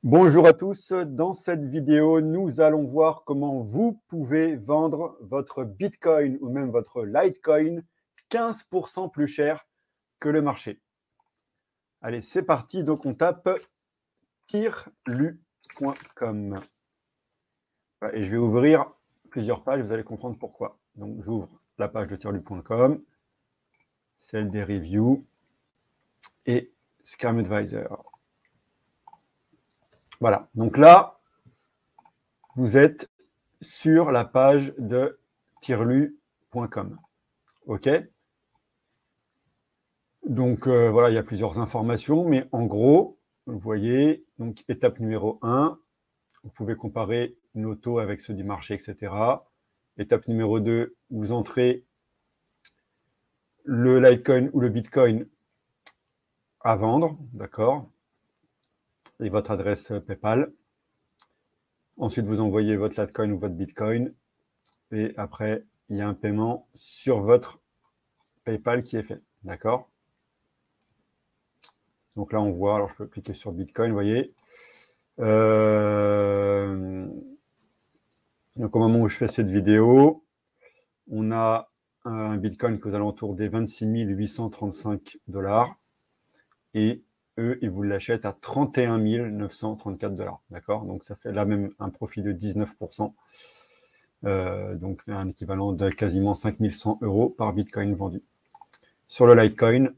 Bonjour à tous, dans cette vidéo, nous allons voir comment vous pouvez vendre votre Bitcoin ou même votre Litecoin 15% plus cher que le marché. Allez, c'est parti, donc on tape tirlu.com. Et je vais ouvrir plusieurs pages, vous allez comprendre pourquoi. Donc j'ouvre la page de tirlu.com, celle des reviews et Scam Advisor. Voilà, donc là, vous êtes sur la page de tirlu.com. OK? Donc, voilà, il y a plusieurs informations, mais en gros, vous voyez, donc étape numéro 1, vous pouvez comparer nos taux avec ceux du marché, etc. Étape numéro 2, vous entrez le Litecoin ou le Bitcoin à vendre, d'accord? Et votre adresse PayPal. Ensuite, vous envoyez votre Litecoin ou votre Bitcoin. Et après, il y a un paiement sur votre PayPal qui est fait, d'accord? Donc là, on voit, alors je peux cliquer sur Bitcoin, vous voyez. Donc au moment où je fais cette vidéo, on a un Bitcoin qui est aux alentours des 26 835 $. Et eux, ils vous l'achètent à 31 934 $. D'accord? Donc ça fait là même un profit de 19%. Donc un équivalent de quasiment 5 100 € par Bitcoin vendu. Sur le Litecoin,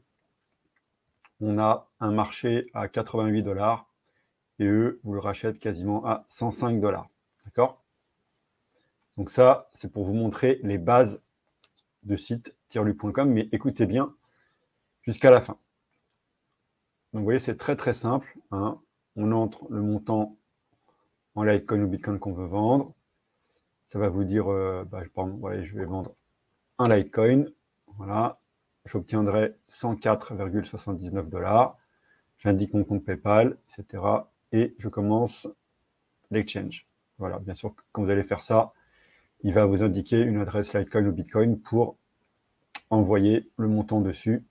on a un marché à 88 $. Et eux, vous le rachètent quasiment à 105 $. D'accord? Donc ça, c'est pour vous montrer les bases de site tirlu.com, mais écoutez bien jusqu'à la fin. Donc vous voyez, c'est très très simple, hein. On entre le montant en Litecoin ou Bitcoin qu'on veut vendre. Ça va vous dire, ouais, je vais vendre un Litecoin. Voilà, j'obtiendrai 104,79 $. J'indique mon compte PayPal, etc. Et je commence l'exchange. Voilà, bien sûr, quand vous allez faire ça, il va vous indiquer une adresse Litecoin ou Bitcoin pour envoyer le montant dessus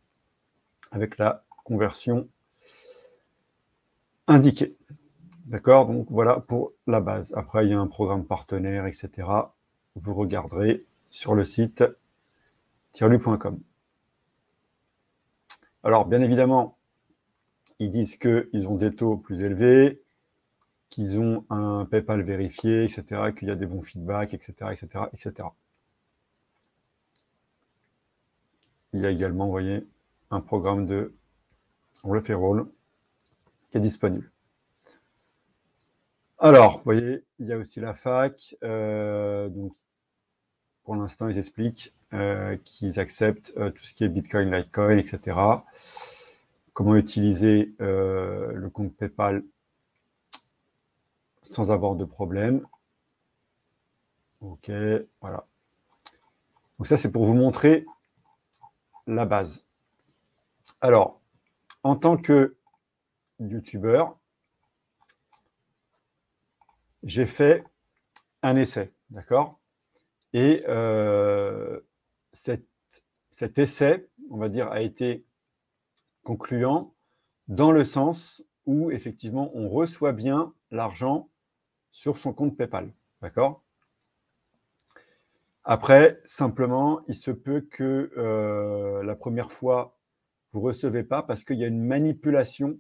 avec la conversion indiquée. D'accord? Donc voilà pour la base. Après, il y a un programme partenaire, etc. Vous regarderez sur le site tirlu.com. Alors, bien évidemment, ils disent qu'ils ont des taux plus élevés, qu'ils ont un PayPal vérifié, etc., qu'il y a des bons feedbacks, etc., etc., etc. Il y a également, vous voyez, un programme de referral qui est disponible. Alors, vous voyez, il y a aussi la fac. Donc, pour l'instant, ils expliquent qu'ils acceptent tout ce qui est Bitcoin, Litecoin, etc. Comment utiliser le compte PayPal sans avoir de problème. OK, voilà. Donc ça, c'est pour vous montrer la base. Alors, en tant que youtubeur, j'ai fait un essai, d'accord? Et cet essai, on va dire, a été concluant dans le sens où, effectivement, on reçoit bien l'argent sur son compte PayPal, d'accord? Après, simplement, il se peut que la première fois, vous ne recevez pas parce qu'il y a une manipulation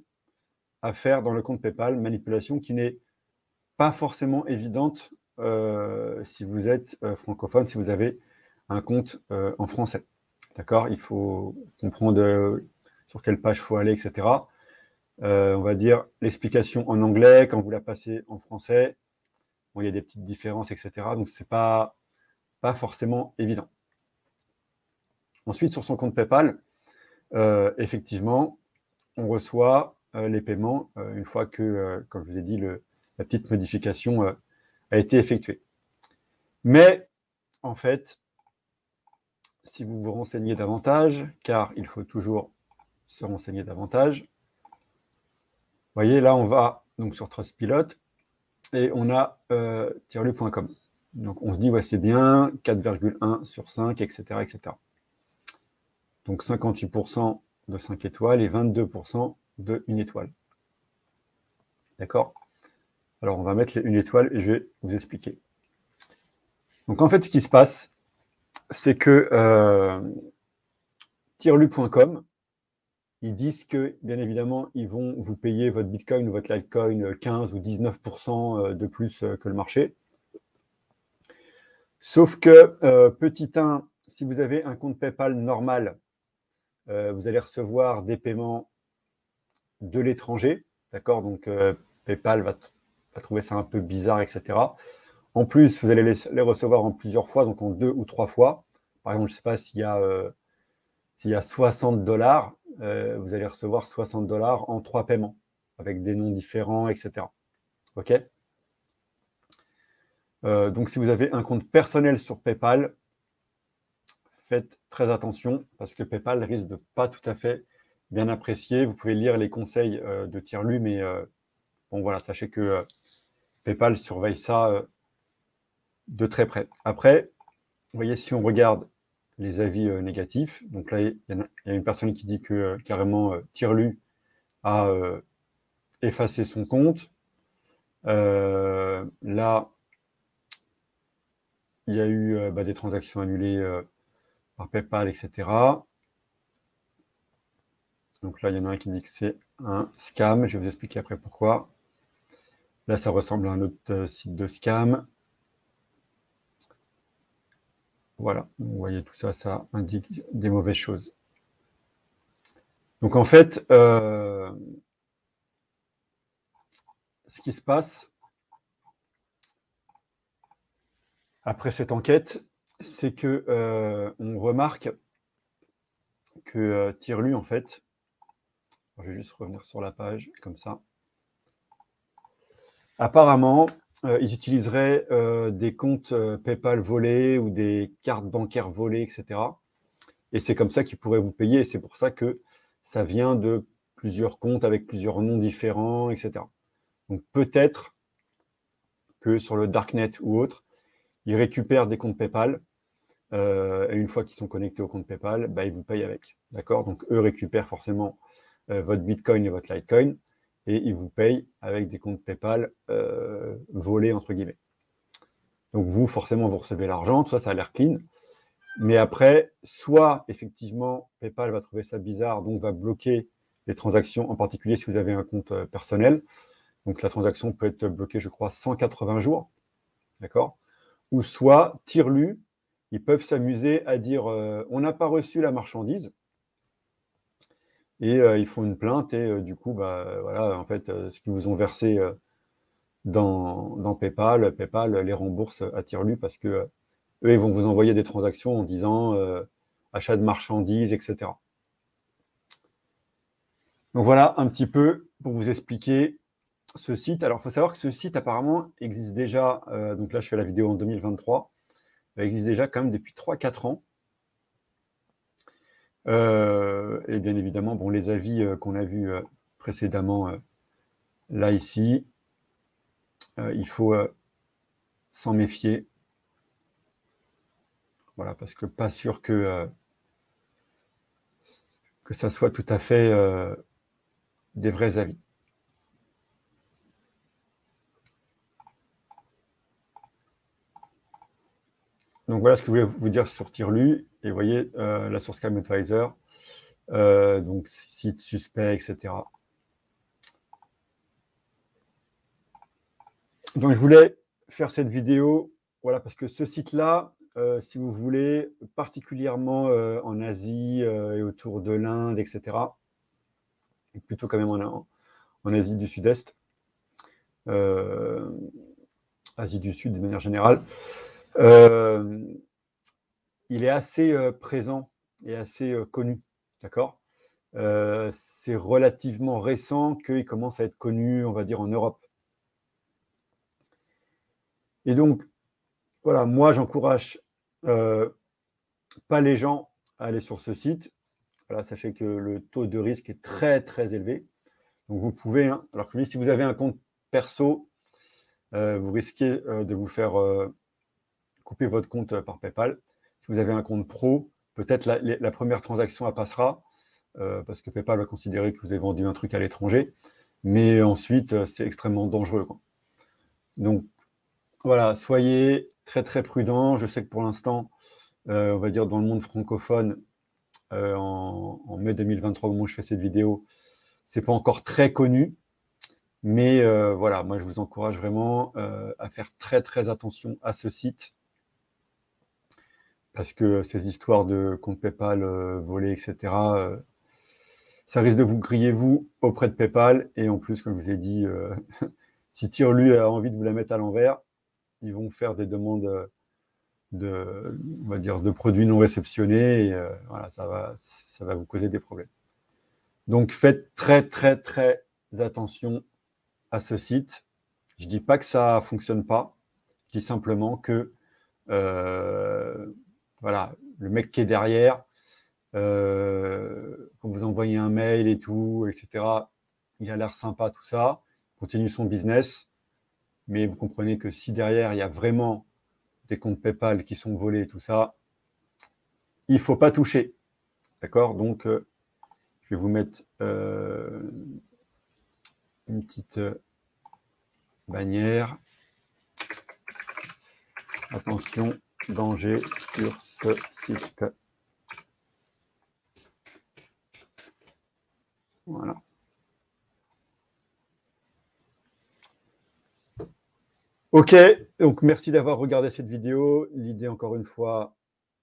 à faire dans le compte PayPal, manipulation qui n'est pas forcément évidente si vous êtes francophone, si vous avez un compte en français. D'accord? Il faut comprendre sur quelle page il faut aller, etc. On va dire l'explication en anglais, quand vous la passez en français, bon, il y a des petites différences, etc. Donc, ce n'est pas forcément évident. Ensuite, sur son compte PayPal, effectivement, on reçoit les paiements une fois que, comme je vous ai dit, la petite modification a été effectuée. Mais, en fait, si vous vous renseignez davantage, car il faut toujours se renseigner davantage, vous voyez, là, on va donc sur Trustpilot et on a tirlu.com. Donc, on se dit, ouais, c'est bien, 4,1 sur 5, etc., etc. Donc, 58% de 5 étoiles et 22% de 1 étoile. D'accord? Alors, on va mettre une étoile et je vais vous expliquer. Donc, en fait, ce qui se passe, c'est que Tirlu.com, ils disent que, bien évidemment, ils vont vous payer votre Bitcoin ou votre Litecoin 15 ou 19% de plus que le marché. Sauf que, petit 1, si vous avez un compte PayPal normal, vous allez recevoir des paiements de l'étranger, d'accord? Donc, PayPal va trouver ça un peu bizarre, etc. En plus, vous allez les recevoir en plusieurs fois, donc en 2 ou 3 fois. Par exemple, je ne sais pas s'il y a 60 $, vous allez recevoir 60 $ en 3 paiements, avec des noms différents, etc. OK? Donc, si vous avez un compte personnel sur PayPal, faites très attention, parce que PayPal risque de pas tout à fait bien apprécier. Vous pouvez lire les conseils de Tirlu, mais bon, voilà, sachez que PayPal surveille ça de très près. Après, vous voyez, si on regarde les avis négatifs, donc là, il y a une personne qui dit que carrément Tirlu a effacé son compte. Là, il y a eu des transactions annulées par PayPal, etc. Donc là, il y en a un qui dit que c'est un scam. Je vais vous expliquer après pourquoi. Là, ça ressemble à un autre site de scam. Voilà, vous voyez tout ça, ça indique des mauvaises choses. Donc en fait, ce qui se passe après cette enquête, c'est que on remarque que Tirlu, en fait, je vais juste revenir sur la page, comme ça. Apparemment, ils utiliseraient des comptes PayPal volés ou des cartes bancaires volées, etc. Et c'est comme ça qu'ils pourraient vous payer. Et c'est pour ça que ça vient de plusieurs comptes avec plusieurs noms différents, etc. Donc peut-être que sur le Darknet ou autre, ils récupèrent des comptes PayPal. Et une fois qu'ils sont connectés au compte PayPal, ils vous payent avec. D'accord? Donc eux récupèrent forcément votre Bitcoin et votre Litecoin et ils vous payent avec des comptes PayPal volés, entre guillemets. Donc vous, forcément, vous recevez l'argent, tout ça, ça a l'air clean. Mais après, soit effectivement, PayPal va trouver ça bizarre, donc va bloquer les transactions, en particulier si vous avez un compte personnel. Donc la transaction peut être bloquée, je crois, 180 jours. D'accord? Ou soit, Tirlu, ils peuvent s'amuser à dire on n'a pas reçu la marchandise. Et ils font une plainte et du coup, voilà, en fait, ce qu'ils vous ont versé dans PayPal, PayPal les rembourse à Tirlu parce que eux, ils vont vous envoyer des transactions en disant achat de marchandises, etc. Donc voilà un petit peu pour vous expliquer ce site. Alors, il faut savoir que ce site, apparemment, existe déjà, donc là, je fais la vidéo en 2023, il existe déjà quand même depuis 3-4 ans. Et bien évidemment, bon, les avis qu'on a vus précédemment, là, ici, il faut s'en méfier. Voilà, parce que pas sûr que ça soit tout à fait des vrais avis. Donc voilà ce que je voulais vous dire sur Tirlu. Et vous voyez la source Scam Advisor, donc site suspect, etc. Donc je voulais faire cette vidéo, voilà, parce que ce site-là, si vous voulez, particulièrement en Asie et autour de l'Inde, etc., plutôt quand même en Asie du Sud-Est, Asie du Sud de manière générale, il est assez présent et assez connu, d'accord? C'est relativement récent qu'il commence à être connu, on va dire, en Europe. Et donc, voilà, moi, j'encourage pas les gens à aller sur ce site. Voilà, sachez que le taux de risque est très, très élevé. Donc, vous pouvez, alors que si vous avez un compte perso, vous risquez de vous faire couper votre compte par PayPal. Si vous avez un compte pro, peut-être la première transaction, elle passera, parce que PayPal va considérer que vous avez vendu un truc à l'étranger. Mais ensuite, c'est extrêmement dangereux, quoi. Donc, voilà, soyez très, très prudents. Je sais que pour l'instant, on va dire dans le monde francophone, en mai 2023, au moment où je fais cette vidéo, c'est pas encore très connu. Mais voilà, moi, je vous encourage vraiment à faire très, très attention à ce site. Parce que ces histoires de compte PayPal volés, etc., ça risque de vous griller, vous, auprès de PayPal. Et en plus, comme je vous ai dit, si Tirelu a envie de vous la mettre à l'envers, ils vont faire des demandes on va dire, de produits non réceptionnés. Et voilà, ça va vous causer des problèmes. Donc, faites très, très, très attention à ce site. Je ne dis pas que ça ne fonctionne pas. Je dis simplement que voilà, le mec qui est derrière, quand vous envoyez un mail et tout, etc., il a l'air sympa, tout ça, continue son business, mais vous comprenez que si derrière, il y a vraiment des comptes PayPal qui sont volés et tout ça, il ne faut pas toucher. D'accord? Donc, je vais vous mettre une petite bannière. Attention, danger sur ce site. Voilà. Ok, donc merci d'avoir regardé cette vidéo. L'idée, encore une fois,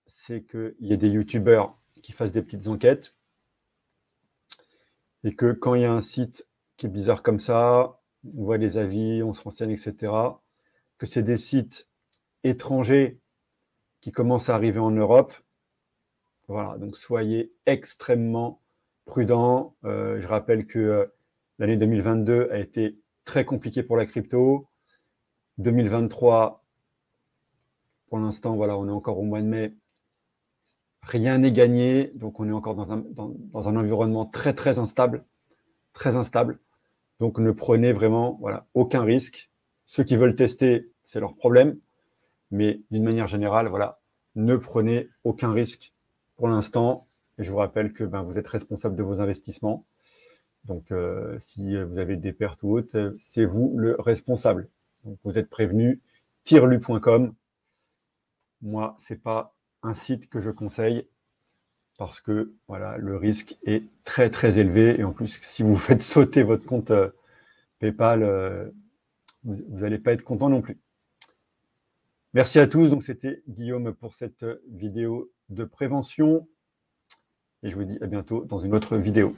c'est qu'il y ait des youtubeurs qui fassent des petites enquêtes et que quand il y a un site qui est bizarre comme ça, on voit les avis, on se renseigne, etc., que c'est des sites étrangers qui commencent à arriver en Europe. Voilà, donc soyez extrêmement prudents. Je rappelle que l'année 2022 a été très compliquée pour la crypto. 2023, pour l'instant, voilà, on est encore au mois de mai. Rien n'est gagné, donc on est encore dans un environnement très, très instable. Très instable. Donc ne prenez vraiment voilà, aucun risque. Ceux qui veulent tester, c'est leur problème. Mais d'une manière générale, voilà, ne prenez aucun risque pour l'instant. Et je vous rappelle que vous êtes responsable de vos investissements. Donc, si vous avez des pertes ou autres, c'est vous le responsable. Donc, vous êtes prévenu. Tirelu.com. Moi, ce n'est pas un site que je conseille parce que voilà, le risque est très, très élevé. Et en plus, si vous faites sauter votre compte PayPal, vous n'allez pas être content non plus. Merci à tous. Donc, c'était Guillaume pour cette vidéo de prévention. Et je vous dis à bientôt dans une autre vidéo.